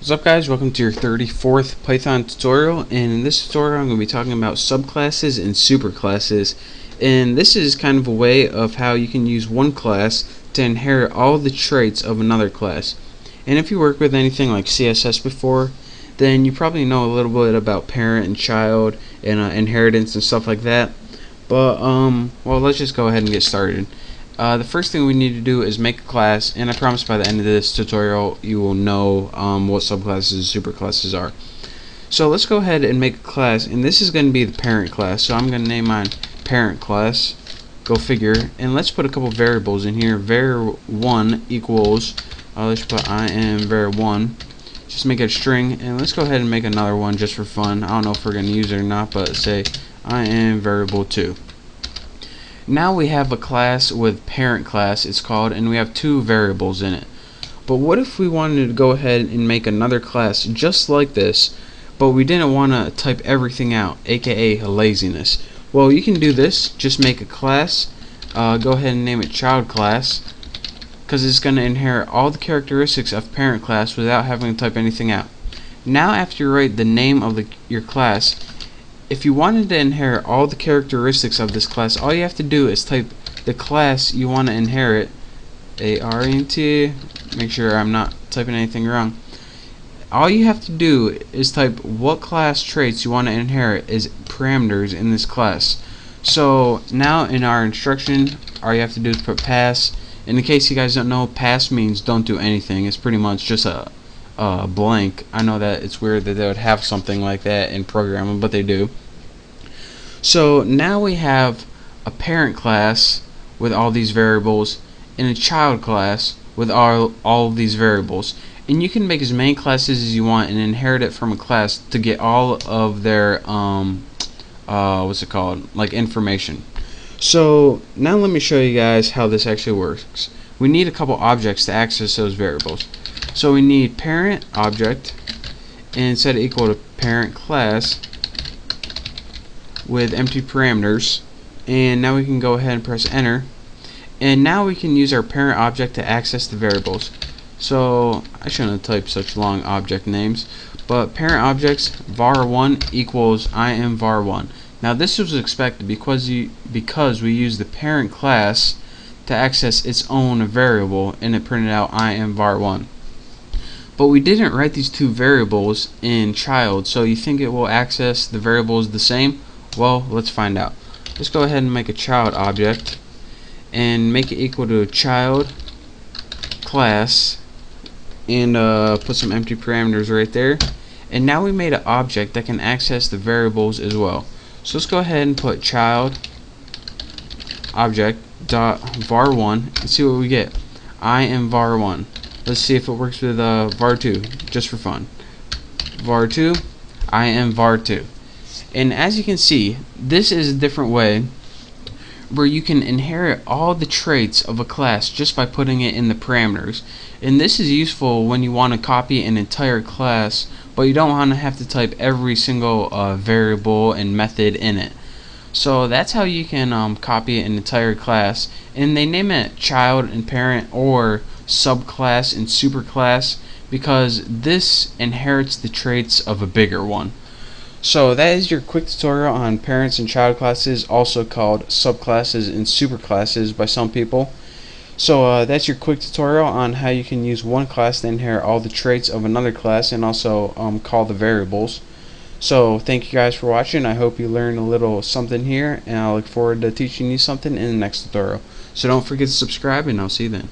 What's up, guys? Welcome to your 34th Python tutorial, and in this tutorial I'm going to be talking about subclasses and superclasses. And this is kind of a way of how you can use one class to inherit all the traits of another class. And if you work with anything like CSS before, then you probably know a little bit about parent and child and inheritance and stuff like that. But well, let's just go ahead and get started. The first thing we need to do is make a class, and I promise by the end of this tutorial you will know what subclasses and superclasses are. So let's go ahead and make a class, and this is going to be the parent class. So I'm going to name mine parent class, go figure, and let's put a couple variables in here. var1 equals, let's put var1, just make it a string, and let's go ahead and make another one just for fun. I don't know if we're going to use it or not, but say variable2. Now we have a class with parent class, it's called, and we have two variables in it. But what if we wanted to go ahead and make another class just like this, but we didn't want to type everything out, aka laziness? Well, you can do this. Just make a class, go ahead and name it child class, because it's going to inherit all the characteristics of parent class without having to type anything out. Now after you write the name of your class, if you wanted to inherit all the characteristics of this class, all you have to do is type the class you want to inherit, ARENT, make sure I'm not typing anything wrong. All you have to do is type what class traits you want to inherit as parameters in this class. So now in our instruction, all you have to do is put pass. In case you guys don't know, pass means don't do anything. It's pretty much just a blank. I know that it's weird that they would have something like that in programming, but they do. So now we have a parent class with all these variables and a child class with all of these variables, and you can make as many classes as you want and inherit it from a class to get all of their what's it called, like information. So now let me show you guys how this actually works. We need a couple objects to access those variables. So we need parent object, and set it equal to parent class with empty parameters, and now we can go ahead and press enter, and now we can use our parent object to access the variables. So I shouldn't have typed such long object names, but parent objects var1 equals var1. Now this was expected because we used the parent class to access its own variable, and it printed out var1. But we didn't write these two variables in child, so you think it will access the variables the same? Well, let's find out. Let's go ahead and make a child object and make it equal to child class, and put some empty parameters right there. And now we made an object that can access the variables as well. So let's go ahead and put child object dot var1 and see what we get. var1. Let's see if it works with var2 just for fun. var2, var2. And as you can see, this is a different way where you can inherit all the traits of a class just by putting it in the parameters. And this is useful when you want to copy an entire class, but you don't want to have to type every single variable and method in it. So that's how you can copy an entire class, and they name it child and parent or subclass and superclass because this inherits the traits of a bigger one. So that is your quick tutorial on parents and child classes, also called subclasses and superclasses by some people. So that's your quick tutorial on how you can use one class to inherit all the traits of another class, and also call the variables. So thank you guys for watching. I hope you learned a little something here, and I look forward to teaching you something in the next tutorial. So don't forget to subscribe, and I'll see you then.